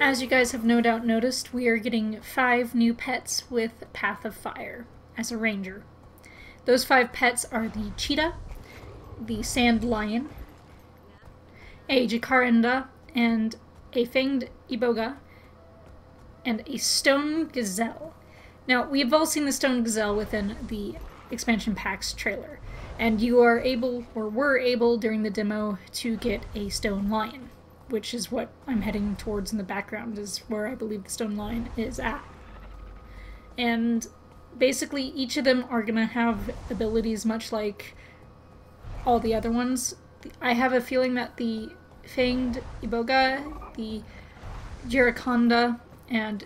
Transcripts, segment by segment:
As you guys have no doubt noticed, we are getting 5 new pets with Path of Fire as a ranger. Those 5 pets are the cheetah, the sand lion, a jacaranda, and a fanged iboga, and a stone gazelle. Now, we have all seen the stone gazelle within the expansion packs trailer, and you are able, or were able during the demo, to get a stone lion, which is what I'm heading towards in the background, is where I believe the stone lion is at. And basically each of them are going to have abilities much like all the other ones. I have a feeling that the fanged iboga, the jacaranda, and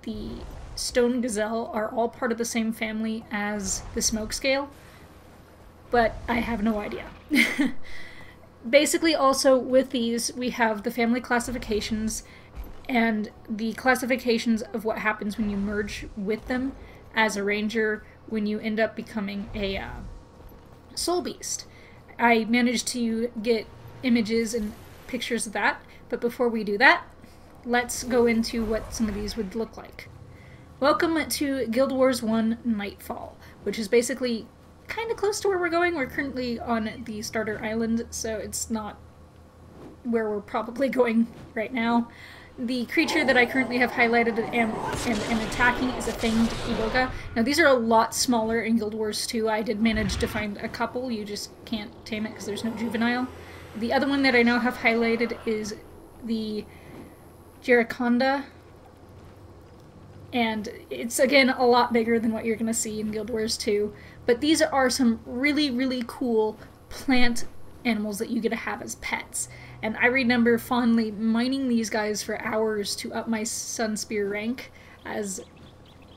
the stone gazelle are all part of the same family as the smoke scale, but I have no idea. Basically, also with these, we have the family classifications and the classifications of what happens when you merge with them as a ranger when you end up becoming a soul beast. I managed to get images and pictures of that, but before we do that, let's go into what some of these would look like. Welcome to Guild Wars 1 Nightfall, which is basically kind of close to where we're going. We're currently on the starter island, so it's not where we're probably going right now. The creature that I currently have highlighted and attacking is a fanged iboga. Now these are a lot smaller in Guild Wars 2. I did manage to find a couple, you just can't tame it because there's no juvenile. The other one that I now have highlighted is the jacaranda, and it's again a lot bigger than what you're going to see in Guild Wars 2. But these are some really, really cool plant animals that you get to have as pets. And I remember fondly mining these guys for hours to up my Sun Spear rank as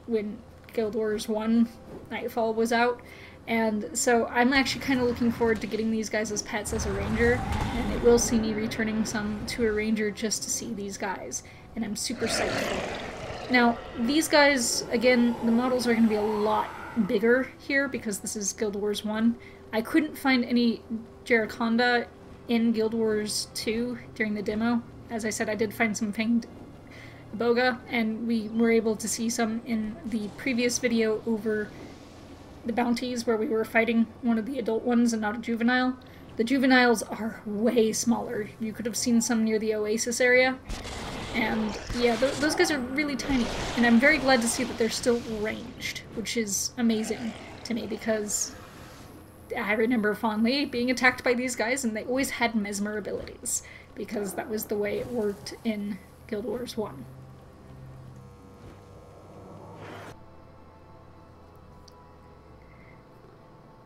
when Guild Wars 1 Nightfall was out. And so I'm actually kind of looking forward to getting these guys as pets as a ranger, and it will see me returning some to a ranger just to see these guys. And I'm super psyched for it. Now, these guys, again, the models are going to be a lot bigger here because this is Guild Wars 1. I couldn't find any jacaranda in Guild Wars 2 during the demo. As I said, I did find some fanged iboga, and we were able to see some in the previous video over the bounties where we were fighting one of the adult ones and not a juvenile. The juveniles are way smaller. You could have seen some near the Oasis area. And yeah, those guys are really tiny, and I'm very glad to see that they're still ranged, which is amazing to me because I remember fondly being attacked by these guys, and they always had mesmer abilities because that was the way it worked in Guild Wars 1.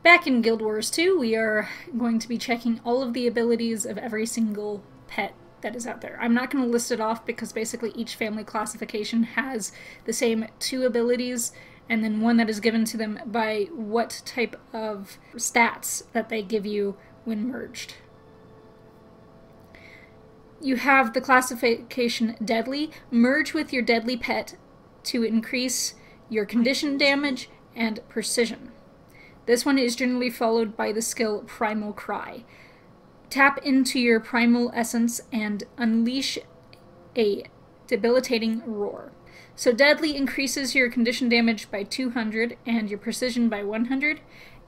Back in Guild Wars 2, we are going to be checking all of the abilities of every single pet that is out there. I'm not going to list it off because basically each family classification has the same 2 abilities and then one that is given to them by what type of stats that they give you when merged. You have the classification Deadly. Merge with your deadly pet to increase your condition damage and precision. This one is generally followed by the skill Primal Cry. Tap into your primal essence and unleash a debilitating roar. So Deadly increases your condition damage by 200 and your precision by 100,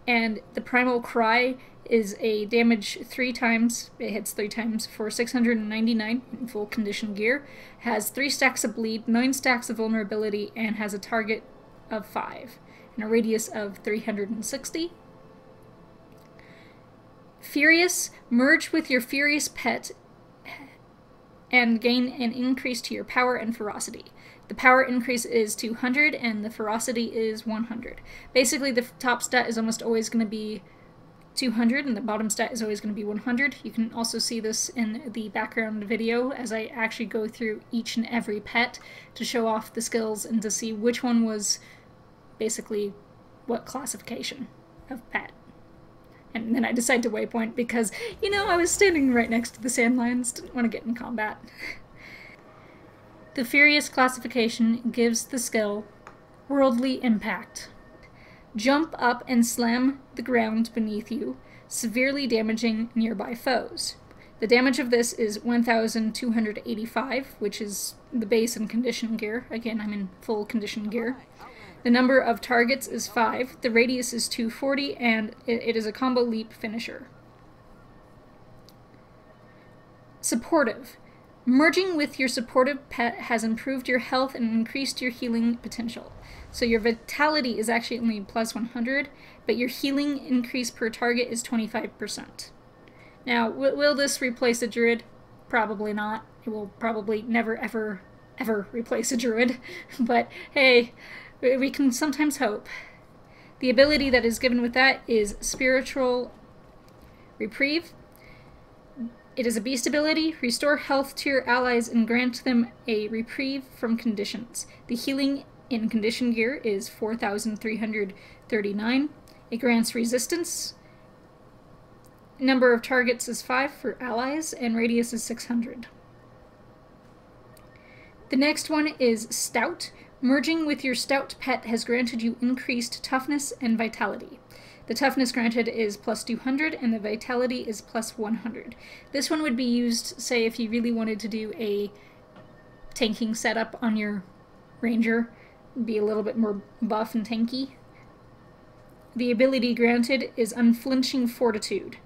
and the Primal Cry is a damage 3 times, it hits 3 times for 699 in full condition gear, has 3 stacks of bleed, 9 stacks of vulnerability, and has a target of 5 and a radius of 360. Furious, merge with your furious pet and gain an increase to your power and ferocity. The power increase is 200 and the ferocity is 100. Basically, the top stat is almost always going to be 200 and the bottom stat is always going to be 100. You can also see this in the background video as I actually go through each and every pet to show off the skills and to see which one was basically what classification of pet. And then I decided to waypoint because, you know, I was standing right next to the sand lions, didn't want to get in combat. The Furious classification gives the skill Worldly Impact. Jump up and slam the ground beneath you, severely damaging nearby foes. The damage of this is 1,285, which is the base and condition gear. Again, I'm in full condition gear. The number of targets is 5, the radius is 240, and it is a combo leap finisher. Supportive. Merging with your supportive pet has improved your health and increased your healing potential. So your vitality is actually only plus 100, but your healing increase per target is 25%. Now, will this replace a druid? Probably not. It will probably never, ever, ever replace a druid. But hey, we can sometimes hope. The ability that is given with that is Spiritual Reprieve. It is a beast ability. Restore health to your allies and grant them a reprieve from conditions. The healing in condition gear is 4,339. It grants resistance. Number of targets is 5 for allies, and radius is 600. The next one is Stout. Merging with your Stout pet has granted you increased toughness and vitality. The toughness granted is plus 200, and the vitality is plus 100. This one would be used, say, if you really wanted to do a tanking setup on your ranger, be a little bit more buff and tanky. The ability granted is Unflinching Fortitude.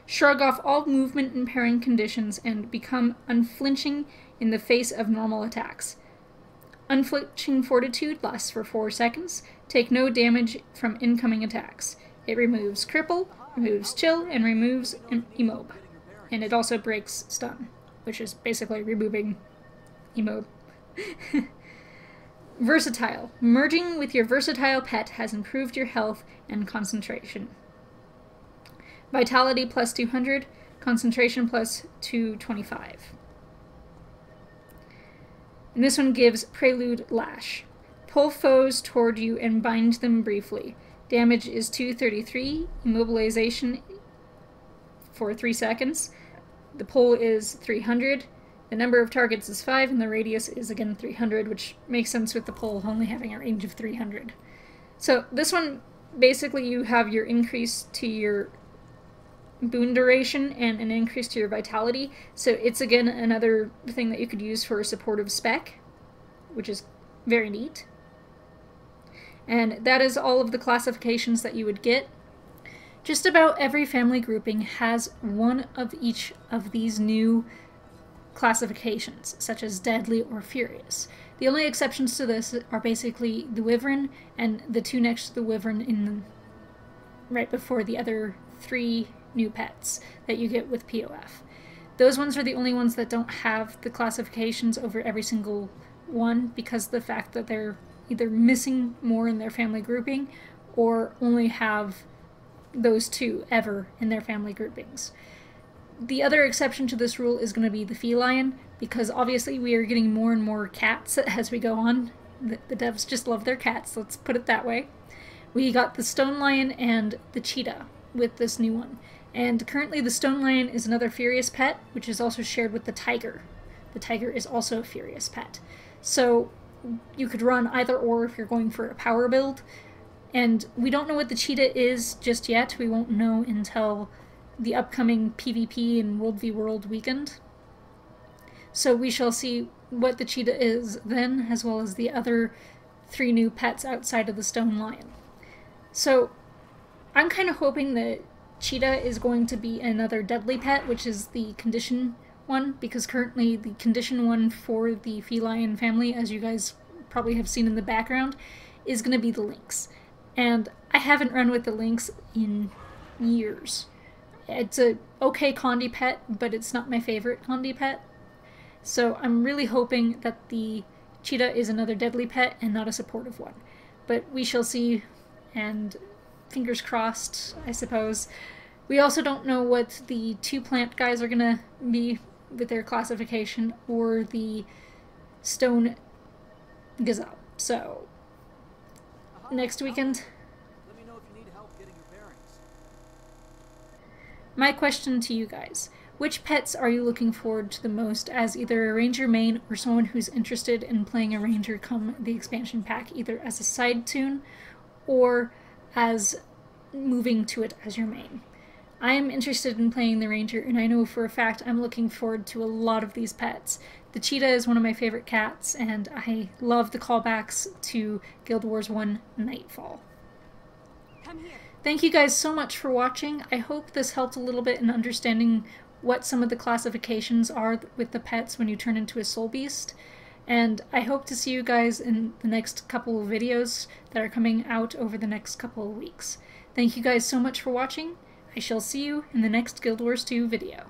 Shrug off all movement impairing conditions and become unflinching in the face of normal attacks. Unflinching Fortitude lasts for 4 seconds. Take no damage from incoming attacks. It removes Cripple, removes Chill, and removes Immob. And it also breaks Stun, which is basically removing Immob. Versatile. Merging with your versatile pet has improved your health and concentration. Vitality plus 200, concentration plus 225. And this one gives Prelude Lash. Pull foes toward you and bind them briefly. Damage is 233, immobilization for 3 seconds. The pull is 300. The number of targets is 5, and the radius is again 300, which makes sense with the pull only having a range of 300. So this one, basically you have your increase to your boon duration and an increase to your vitality. So it's again another thing that you could use for a supportive spec, which is very neat. And that is all of the classifications that you would get. Just about every family grouping has one of each of these new classifications, such as Deadly or Furious. The only exceptions to this are basically the Wyvern and the 2 next to the Wyvern right before the other 3 new pets that you get with POF. Those ones are the only ones that don't have the classifications over every single one because of the fact that they're either missing more in their family grouping or only have those 2 ever in their family groupings. The other exception to this rule is going to be the feline, because obviously we are getting more and more cats as we go on. The devs just love their cats, let's put it that way. We got the stone lion and the cheetah with this new one. And currently the stone lion is another furious pet, which is also shared with the tiger. The tiger is also a furious pet. So you could run either or if you're going for a power build. And we don't know what the cheetah is just yet. We won't know until the upcoming PvP and World v World weekend. So we shall see what the cheetah is then, as well as the other 3 new pets outside of the stone lion. So I'm kind of hoping that cheetah is going to be another deadly pet, which is the condition one, because currently the condition one for the feline family, as you guys probably have seen in the background, is going to be the lynx. And I haven't run with the lynx in years. It's a okay Condi pet, but it's not my favorite Condi pet. So I'm really hoping that the cheetah is another deadly pet and not a supportive one. But we shall see, and fingers crossed, I suppose. We also don't know what the 2 plant guys are going to be with their classification, or the stone gazelle. So, next weekend. Let me know if you need help getting your bearings. My question to you guys. Which pets are you looking forward to the most as either a ranger main or someone who's interested in playing a ranger come the expansion pack, either as a side tune or as moving to it as your main? I'm interested in playing the ranger, and I know for a fact I'm looking forward to a lot of these pets. The cheetah is one of my favorite cats, and I love the callbacks to Guild Wars 1 Nightfall. Come here. Thank you guys so much for watching. I hope this helped a little bit in understanding what some of the classifications are with the pets when you turn into a soul beast. And I hope to see you guys in the next couple of videos that are coming out over the next couple of weeks. Thank you guys so much for watching. I shall see you in the next Guild Wars 2 video.